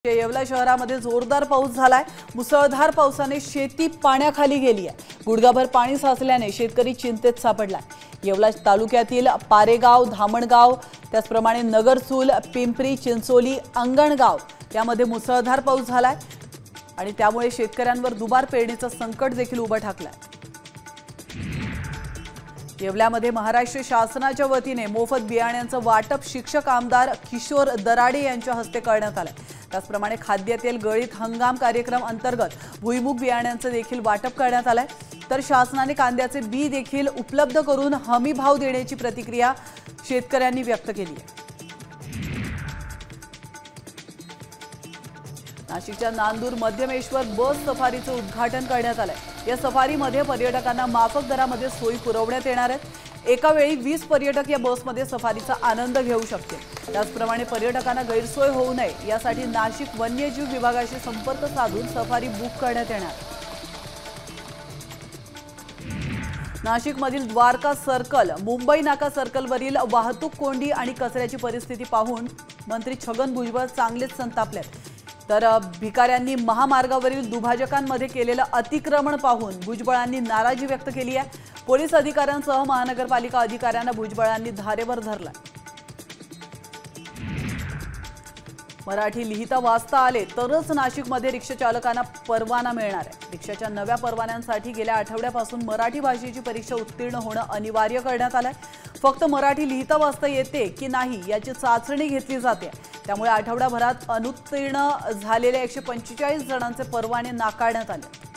येवला शहरामध्ये जोरदार पाऊस झालाय। मुसळधार पावसाने शेती पाण्याखाली गेली आहे। गुडघाभर पाणी साचल्याने शेतकरी चिंतेत सापडलाय। येवला तालुक्यातील पारेगाव, धामणगाव, त्याचप्रमाणे नगरसूल, पिंपरी चिंचोली, अंगणगाव यामध्ये मुसळधार पाऊस झालाय आणि त्यामुळे शेतकऱ्यांवर दुबार पेरणीचं संकट देखील उभं ठाकलंय। येवल्यामध्ये महाराष्ट्र शासनाच्या वतीने मोफत बियाण्यांचं वाटप शिक्षक आमदार किशोर दराडे यांच्या हस्ते करण्यात आले। त्याचप्रमाणे खाद्यतेल गळीत हंगाम कार्यक्रम अंतर्गत भुईमुग बियाण्यांचं देखील वाटप करण्यात आलंय। तर शासनाने कांद्याचे बी देखील उपलब्ध करून हमी भाव देण्याची प्रतिक्रिया शेतकऱ्यांनी व्यक्त केली आहे। नाशिकच्या नांदूर मध्यमेश्वर बस सफारीचं उद्घाटन करण्यात आलंय। या सफारीमध्ये पर्यटकांना माफक दरामध्ये सोयी पुरवण्यात येणार आहेत। एका वेळी 20 पर्यटक या बसमध्ये सफारीचा आनंद घेऊ शकतील। त्याचप्रमाणे पर्यटकांना गैरसोय होऊ नये यासाठी नाशिक वन्यजीव विभागाशी संपर्क साधून सफारी बुक करण्यात येणार। नाशिकमधील द्वारका सर्कल, मुंबई नाका सर्कलवरील वाहतूक कोंडी आणि कचऱ्याची परिस्थिती पाहून मंत्री छगन भुजबळ चांगलेच संतापलेत। तर भिकाऱ्यांनी महामार्गावरील दुभाजकांमध्ये केलेलं अतिक्रमण पाहून भुजबळांनी नाराजी व्यक्त केली आहे। पोलीस अधिकाऱ्यांसह महानगरपालिका अधिकाऱ्यांना भुजबळांनी धारेवर धरला। मराठी लिहिता वाचता आले तरच नाशिकमध्ये रिक्षा चालकांना परवाना मिळणार आहे। रिक्षाच्या नव्या परवान्यांसाठी गेल्या आठवड्यापासून मराठी भाषेची परीक्षा उत्तीर्ण होणं अनिवार्य करण्यात आलंय। फक्त मराठी लिहिता वाचता येते की नाही याची चाचणी घेतली जाते। त्यामुळे आठवड्याभरात अनुत्तीर्ण झालेल्या 145 जणांचे परवाने नाकारण्यात आले।